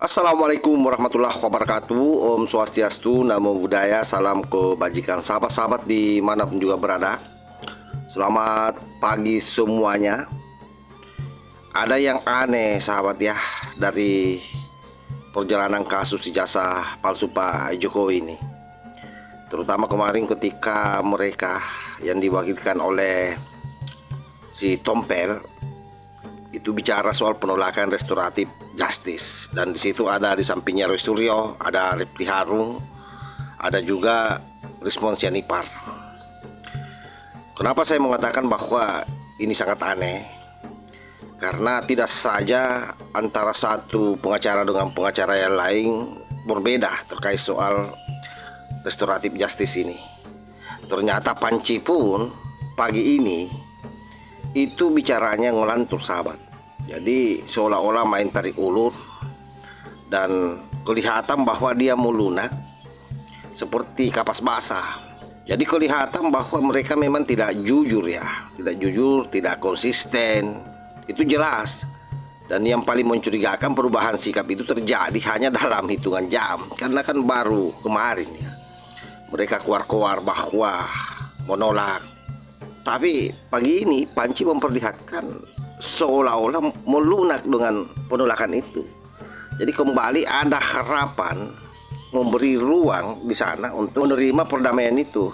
Assalamualaikum warahmatullahi wabarakatuh. Om Swastiastu, Namo Buddhaya, salam kebajikan sahabat-sahabat dimanapun juga berada. Selamat pagi semuanya. Ada yang aneh sahabat ya dari perjalanan kasus ijazah palsu Pak Jokowi ini. Terutama kemarin ketika mereka yang diwakilkan oleh si Tompel itu bicara soal penolakan restoratif justice, dan di situ ada di sampingnya Roy Suryo, ada Refli Harun, ada juga Rismon Sianipar. Kenapa saya mengatakan bahwa ini sangat aneh? Karena tidak saja antara satu pengacara dengan pengacara yang lain berbeda terkait soal restoratif justice ini. Ternyata Panci pun pagi ini itu bicaranya ngelantur sahabat. Jadi seolah-olah main tarik ulur, dan kelihatan bahwa dia melunak seperti kapas basah. Jadi kelihatan bahwa mereka memang tidak jujur ya, tidak jujur, tidak konsisten. Itu jelas. Dan yang paling mencurigakan, perubahan sikap itu terjadi hanya dalam hitungan jam, karena kan baru kemarin ya mereka keluar-keluar bahwa menolak. Tapi pagi ini Panci memperlihatkan seolah-olah melunak dengan penolakan itu. Jadi kembali ada harapan memberi ruang di sana untuk menerima perdamaian itu,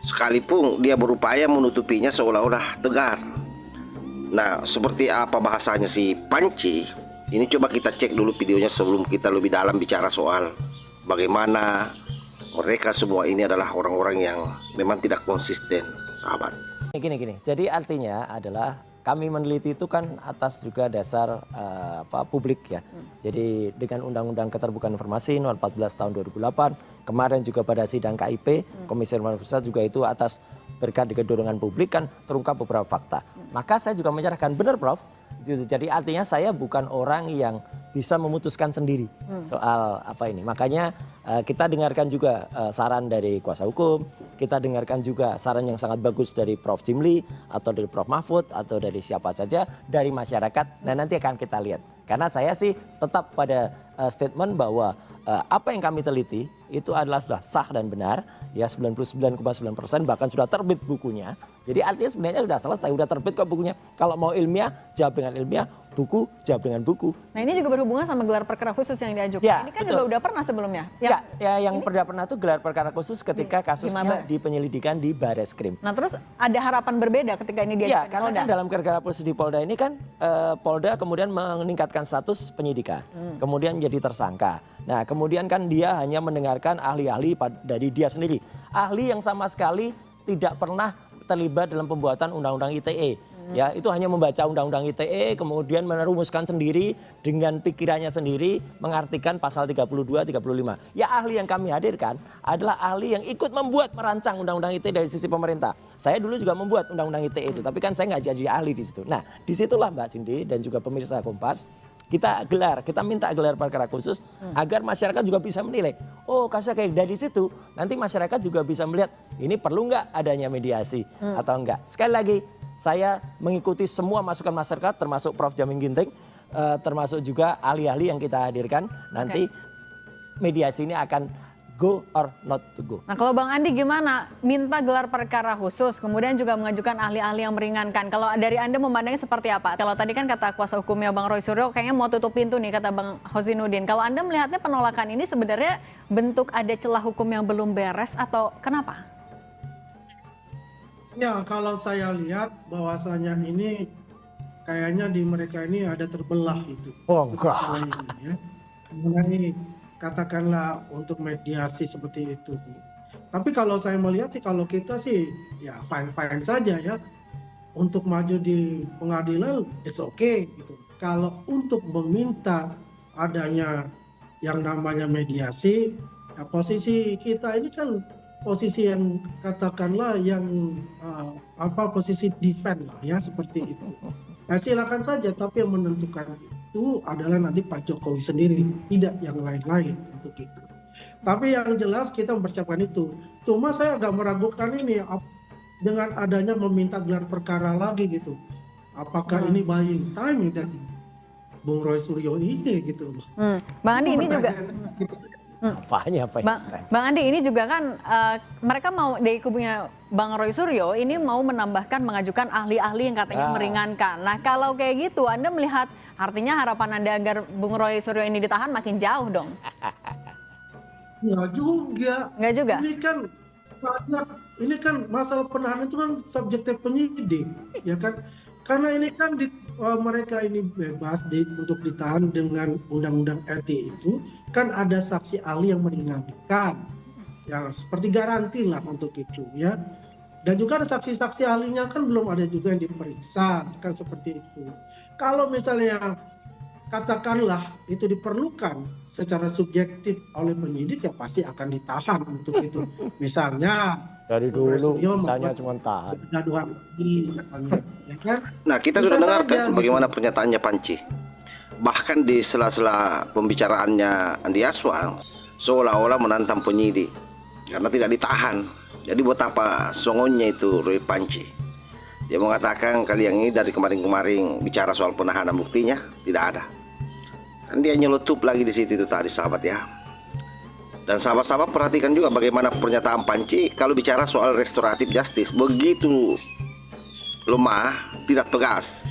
sekalipun dia berupaya menutupinya seolah-olah tegar. Nah, seperti apa bahasanya si Panci ini, coba kita cek dulu videonya sebelum kita lebih dalam bicara soal bagaimana mereka semua ini adalah orang-orang yang memang tidak konsisten sahabat. Gini, jadi artinya adalah kami meneliti itu kan atas juga dasar publik ya. Jadi dengan Undang-Undang Keterbukaan Informasi Nomor 14 Tahun 2008, kemarin juga pada sidang KIP, Komisi Informasi Pusat juga itu atas berkat dengan dorongan publik kan terungkap beberapa fakta. Maka saya juga menyerahkan, benar Prof. Jadi artinya saya bukan orang yang bisa memutuskan sendiri soal apa ini. Makanya kita dengarkan juga saran dari kuasa hukum, kita dengarkan juga saran yang sangat bagus dari Prof. Jimli atau dari Prof. Mahfud atau dari siapa saja, dari masyarakat. Nah, nanti akan kita lihat. Karena saya sih tetap pada statement bahwa apa yang kami teliti itu adalah sudah sah dan benar, ya 99,9%, bahkan sudah terbit bukunya. Jadi artinya sebenarnya sudah selesai, sudah terbit kok bukunya. Kalau mau ilmiah, jawab dengan ilmiah, buku, jawab dengan buku. Nah, ini juga berhubungan sama gelar perkara khusus yang diajukan. Ya, ini kan betul. Juga udah pernah sebelumnya. Yang pernah pernah itu gelar perkara khusus ketika kasusnya di penyelidikan di Bareskrim. Nah, terus ada harapan berbeda ketika ini diajukan. Ya, karena kan dalam perkara khusus di Polda ini kan Polda kemudian meningkatkan status penyidikan, kemudian menjadi tersangka. Nah, kemudian kan dia hanya mendengarkan ahli-ahli dari dia sendiri. Ahli yang sama sekali tidak pernah terlibat dalam pembuatan undang-undang ITE. Ya, itu hanya membaca undang-undang ITE, kemudian merumuskan sendiri dengan pikirannya sendiri, mengartikan pasal 32, 35. Ya, ahli yang kami hadirkan adalah ahli yang ikut merancang undang-undang ITE dari sisi pemerintah. Saya dulu juga membuat undang-undang ITE itu, tapi kan saya nggak jadi ahli di situ. Nah, disitulah Mbak Cindy dan juga pemirsa Kompas, kita minta gelar perkara khusus agar masyarakat juga bisa menilai. Oh, kasusnya kayak dari situ, nanti masyarakat juga bisa melihat ini perlu nggak adanya mediasi atau enggak. Sekali lagi, saya mengikuti semua masukan masyarakat, termasuk Prof. Jamin Ginting, termasuk juga ahli-ahli yang kita hadirkan. Nanti mediasi ini akan go or not to go. Nah, kalau Bang Andi gimana? Minta gelar perkara khusus, kemudian juga mengajukan ahli-ahli yang meringankan. Kalau dari Anda memandangnya seperti apa? Kalau tadi kan kata kuasa hukumnya Bang Roy Suryo, kayaknya mau tutup pintu nih, kata Bang Hosinuddin. Kalau Anda melihatnya penolakan ini sebenarnya bentuk ada celah hukum yang belum beres atau kenapa? Ya, kalau saya lihat bahwasanya ini kayaknya di mereka ini ada terbelah itu. Oh, enggak. Ya. Mengenai katakanlah untuk mediasi seperti itu. Tapi kalau saya melihat sih, kalau kita sih ya fine-fine saja ya. Untuk maju di pengadilan it's okay gitu. Kalau untuk meminta adanya yang namanya mediasi, ya posisi kita ini kan posisi yang katakanlah yang posisi defend lah ya, seperti itu. Nah, silakan saja, tapi yang menentukan itu adalah nanti Pak Jokowi sendiri, tidak yang lain-lain untuk itu. Tapi yang jelas kita mempersiapkan itu. Cuma saya agak meragukan ini dengan adanya meminta gelar perkara lagi gitu. Apakah ini buying time dan Bung Roy Suryo ini gitu loh. Bang Andi ini juga. Apanya apa ya? Bang Andi ini juga kan mereka mau dari kubunya Bang Roy Suryo ini mau menambahkan mengajukan ahli-ahli yang katanya meringankan. Nah kalau kayak gitu Anda melihat artinya harapan Anda agar Bung Roy Suryo ini ditahan makin jauh dong? Nggak juga. Nggak juga? Ini kan masalah penahanan itu kan subjektif penyidik, ya kan? Karena ini kan mereka ini bebas untuk ditahan dengan undang-undang RT itu kan ada saksi ahli yang meringankan, yang seperti garansi lah untuk itu ya. Dan juga ada saksi-saksi ahlinya kan belum ada juga yang diperiksa kan seperti itu. Kalau misalnya katakanlah itu diperlukan secara subjektif oleh penyidik ya pasti akan ditahan untuk itu. Misalnya Dari dulu misalnya cuma tahan. kegaduhan lagi, ya kan? Nah, kita Bisa sudah saja dengarkan gitu. bagaimana pernyataannya Panci. Bahkan di sela-sela pembicaraannya Andi Aswang seolah-olah menantang penyidik karena tidak ditahan. Jadi buat apa songonya itu Roy Panci? Dia mengatakan kalian ini dari kemarin-kemarin bicara soal penahanan, buktinya tidak ada. Kan dia nyelutup lagi di situ itu tadi, sahabat ya. Dan sahabat-sahabat perhatikan juga bagaimana pernyataan Panci kalau bicara soal restoratif justice, begitu lemah, tidak tegas.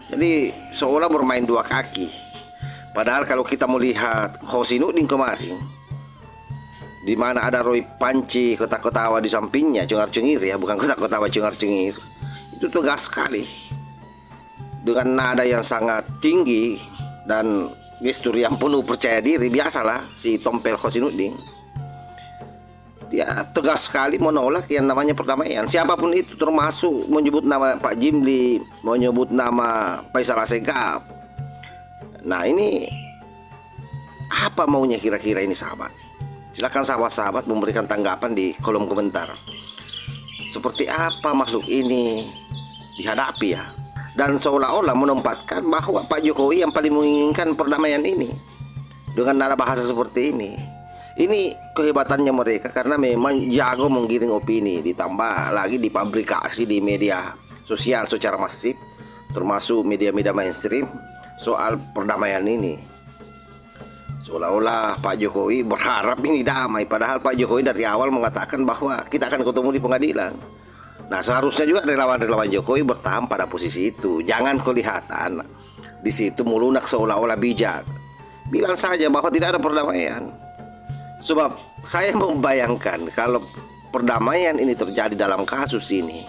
Jadi seolah bermain dua kaki. Padahal kalau kita melihat Hosinuddin kemarin, di mana ada Roy Panci kota-kotawa di sampingnya, cengar-cengir ya, bukan kota-kotawa cengar-cengir. Itu tegas sekali. Dengan nada yang sangat tinggi dan gestur yang penuh percaya diri, biasalah si Tompel Hosinuddin. Dia tegas sekali menolak yang namanya perdamaian. Siapapun itu, termasuk menyebut nama Pak Jimli, menyebut nama Faisal Assegaf. Nah ini apa maunya kira-kira ini sahabat? Silakan sahabat-sahabat memberikan tanggapan di kolom komentar. Seperti apa makhluk ini dihadapi ya? Dan seolah-olah menempatkan bahwa Pak Jokowi yang paling menginginkan perdamaian ini dengan nada bahasa seperti ini. Ini kehebatannya mereka karena memang jago menggiring opini, ditambah lagi dipublikasi di media sosial secara masif, termasuk media-media mainstream soal perdamaian ini. Seolah-olah Pak Jokowi berharap ini damai, padahal Pak Jokowi dari awal mengatakan bahwa kita akan ketemu di pengadilan. Nah, seharusnya juga relawan-relawan Jokowi bertahan pada posisi itu. Jangan kelihatan di situ melunak seolah-olah bijak. Bilang saja bahwa tidak ada perdamaian. Sebab saya membayangkan kalau perdamaian ini terjadi dalam kasus ini,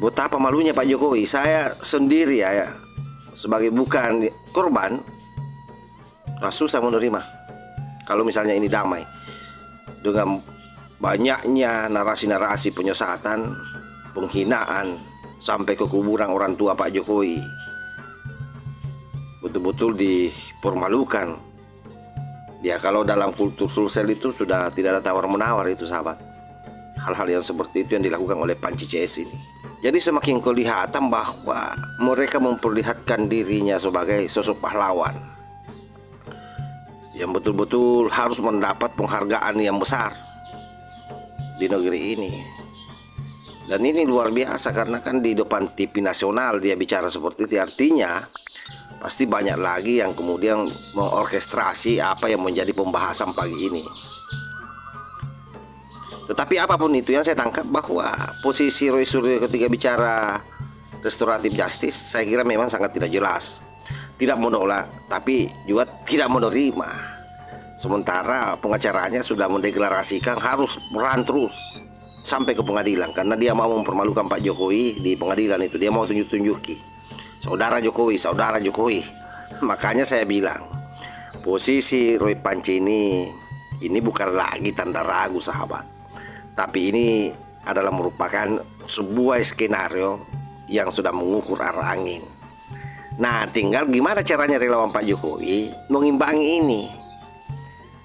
betapa malunya Pak Jokowi. Saya sendiri ya sebagai bukan korban, susah menerima kalau misalnya ini damai. Dengan banyaknya narasi-narasi penyesatan, penghinaan, sampai ke kuburan orang tua Pak Jokowi, betul-betul dipermalukan. Ya kalau dalam kultur Sulsel itu sudah tidak ada tawar-menawar itu sahabat. Hal-hal yang seperti itu yang dilakukan oleh Panci CS ini. Jadi semakin kelihatan bahwa mereka memperlihatkan dirinya sebagai sosok pahlawan yang betul-betul harus mendapat penghargaan yang besar di negeri ini. Dan ini luar biasa karena kan di depan TV nasional dia bicara seperti itu, artinya pasti banyak lagi yang kemudian mengorkestrasi apa yang menjadi pembahasan pagi ini. Tetapi apapun itu, yang saya tangkap bahwa posisi Roy Suryo ketika bicara restoratif justice saya kira memang sangat tidak jelas. Tidak menolak tapi juga tidak menerima. Sementara pengacaranya sudah mendeklarasikan harus berang terus sampai ke pengadilan karena dia mau mempermalukan Pak Jokowi di pengadilan itu. Dia mau tunjuk-tunjuki saudara Jokowi, saudara Jokowi. Makanya saya bilang posisi Roy Panci ini bukan lagi tanda ragu sahabat, tapi ini adalah merupakan sebuah skenario yang sudah mengukur arah angin. Nah, tinggal gimana caranya relawan Pak Jokowi mengimbangi ini.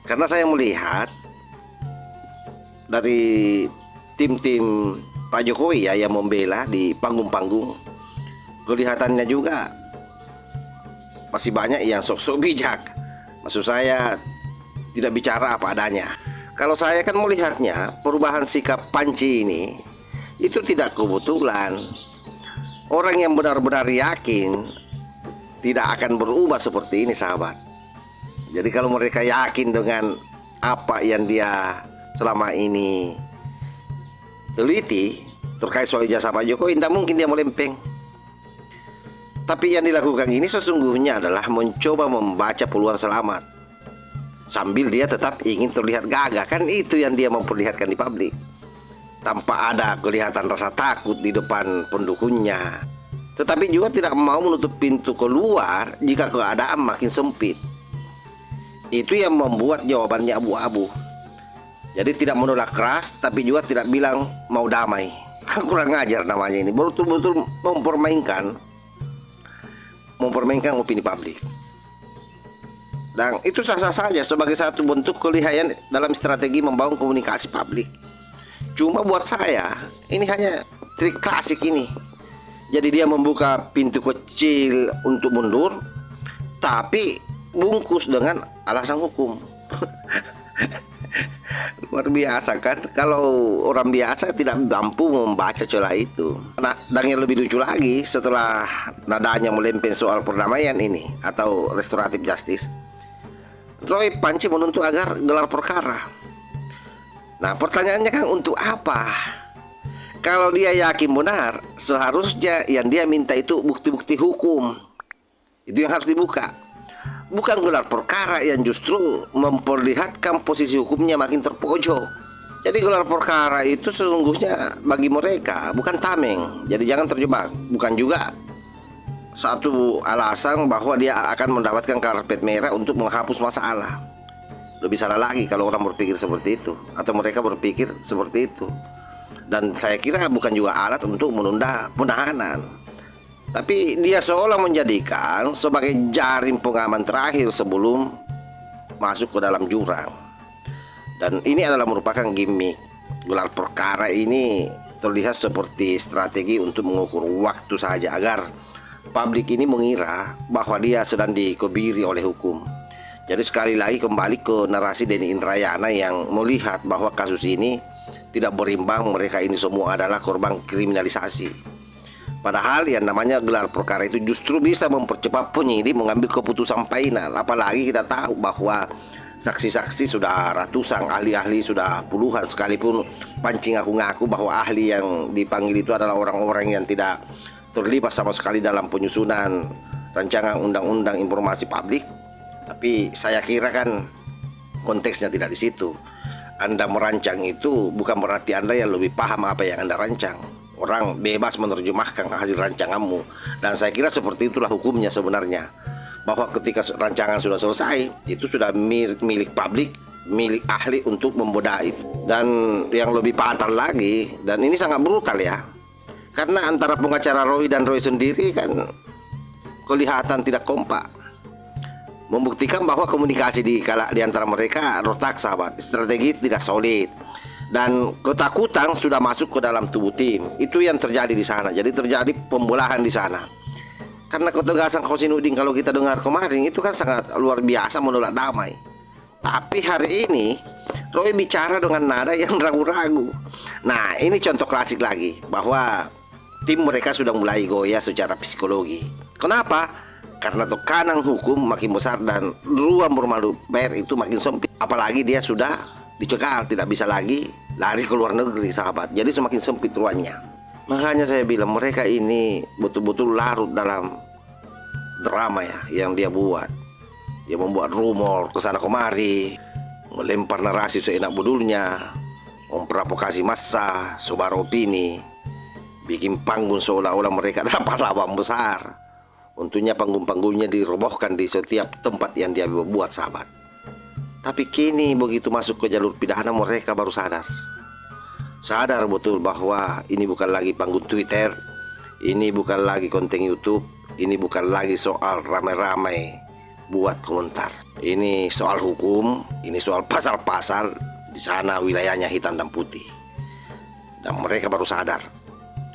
Karena saya melihat dari tim-tim Pak Jokowi ya yang membela di panggung-panggung, kelihatannya juga masih banyak yang sok-sok bijak. Maksud saya tidak bicara apa adanya. Kalau saya kan melihatnya perubahan sikap Panci ini itu tidak kebetulan. Orang yang benar-benar yakin tidak akan berubah seperti ini, sahabat. Jadi kalau mereka yakin dengan apa yang dia selama ini teliti terkait soal ijazah Pak Jokowi, tidak mungkin dia melempeng. Tapi yang dilakukan ini sesungguhnya adalah mencoba membaca peluang selamat, sambil dia tetap ingin terlihat gagah. Kan itu yang dia memperlihatkan di publik, tanpa ada kelihatan rasa takut di depan pendukungnya, tetapi juga tidak mau menutup pintu keluar jika keadaan makin sempit. Itu yang membuat jawabannya abu-abu. Jadi tidak menolak keras, tapi juga tidak bilang mau damai. Kan kurang ajar namanya ini. Betul-betul mempermainkan opini publik. Dan itu sah-sah saja sebagai satu bentuk kelihayan dalam strategi membangun komunikasi publik. Cuma buat saya, ini hanya trik klasik ini. Jadi dia membuka pintu kecil untuk mundur, tapi bungkus dengan alasan hukum. Luar biasa kan, kalau orang biasa tidak mampu membaca celah itu. Nah, dan yang lebih lucu lagi, setelah nadanya melempeng soal perdamaian ini atau restoratif justice, Roy Panci menuntut agar gelar perkara. Nah, pertanyaannya kan untuk apa? Kalau dia yakin benar, seharusnya yang dia minta itu bukti-bukti hukum. Itu yang harus dibuka, bukan gelar perkara yang justru memperlihatkan posisi hukumnya makin terpojok. Jadi gelar perkara itu sesungguhnya bagi mereka bukan tameng. Jadi jangan terjebak. Bukan juga satu alasan bahwa dia akan mendapatkan karpet merah untuk menghapus masalah. Lebih salah lagi kalau orang berpikir seperti itu, atau mereka berpikir seperti itu. Dan saya kira bukan juga alat untuk menunda penahanan, tapi dia seolah menjadikan sebagai jaring pengaman terakhir sebelum masuk ke dalam jurang. Dan ini adalah merupakan gimmick. Gelar perkara ini terlihat seperti strategi untuk mengukur waktu saja agar publik ini mengira bahwa dia sedang dikebiri oleh hukum. Jadi sekali lagi kembali ke narasi Denny Indrayana yang melihat bahwa kasus ini tidak berimbang, mereka ini semua adalah korban kriminalisasi. Padahal yang namanya gelar perkara itu justru bisa mempercepat penyidik mengambil keputusan final. Apalagi kita tahu bahwa saksi-saksi sudah ratusan, ahli-ahli sudah puluhan, sekalipun Panci ngaku-ngaku bahwa ahli yang dipanggil itu adalah orang-orang yang tidak terlibat sama sekali dalam penyusunan rancangan undang-undang informasi publik. Tapi saya kira kan konteksnya tidak di situ. Anda merancang itu bukan berarti Anda yang lebih paham apa yang Anda rancang. Orang bebas menerjemahkan hasil rancanganmu. Dan saya kira seperti itulah hukumnya sebenarnya. Bahwa ketika rancangan sudah selesai, itu sudah milik publik, milik ahli untuk membedah itu. Dan yang lebih fatal lagi, dan ini sangat brutal ya, karena antara pengacara Roy dan Roy sendiri kan kelihatan tidak kompak, membuktikan bahwa komunikasi di antara mereka retak, sahabat. Strategi tidak solid dan ketakutan sudah masuk ke dalam tubuh tim. Itu yang terjadi di sana. Jadi terjadi pembelahan di sana. Karena ketegasan Husainuddin kalau kita dengar kemarin itu kan sangat luar biasa menolak damai. Tapi hari ini Roy bicara dengan nada yang ragu-ragu. Nah, ini contoh klasik lagi bahwa tim mereka sudah mulai goyah secara psikologi. Kenapa? Karena tekanan hukum makin besar dan ruang bermanuver itu makin sempit. Apalagi dia sudah dicekal, tidak bisa lagi lari ke luar negeri, sahabat. Jadi semakin sempit ruangnya. Makanya saya bilang mereka ini betul-betul larut dalam drama ya yang dia buat. Dia membuat rumor kesana kemari, melempar narasi seenak budulnya, memprovokasi massa, sebar opini, bikin panggung seolah-olah mereka adalah pahlawan besar. Untungnya panggung-panggungnya dirobohkan di setiap tempat yang dia buat, sahabat. Tapi kini begitu masuk ke jalur pidana mereka baru sadar. Sadar betul bahwa ini bukan lagi panggung Twitter, ini bukan lagi konten YouTube, ini bukan lagi soal ramai-ramai buat komentar. Ini soal hukum, ini soal pasal-pasal, di sana wilayahnya hitam dan putih. Dan mereka baru sadar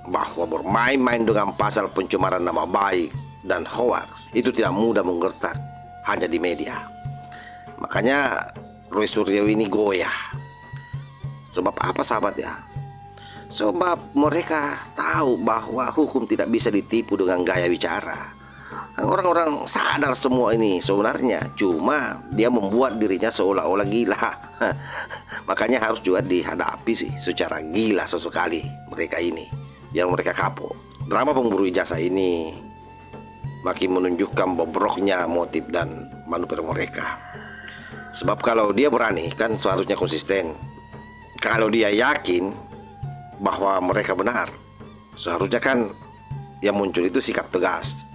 bahwa bermain-main dengan pasal pencemaran nama baik dan hoax itu tidak mudah menggertak hanya di media. Makanya Roy Suryo ini goyah. Sebab apa, sahabat ya? Sebab mereka tahu bahwa hukum tidak bisa ditipu dengan gaya bicara. Orang-orang sadar semua ini sebenarnya, cuma dia membuat dirinya seolah-olah gila. Makanya harus juga dihadapi sih secara gila sesekali mereka ini, biar mereka kapok. Drama pemburu ijazah ini makin menunjukkan bobroknya motif dan manuver mereka. Sebab kalau dia berani kan seharusnya konsisten. Kalau dia yakin bahwa mereka benar, seharusnya kan yang muncul itu sikap tegas.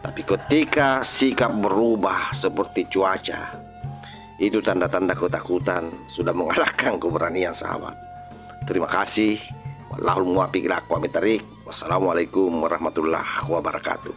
Tapi ketika sikap berubah seperti cuaca, itu tanda-tanda ketakutan sudah mengalahkan keberanian sahabat. Terima kasih. Wallahul muwaffiq ila aqwamit thoriq. Wassalamualaikum warahmatullahi wabarakatuh.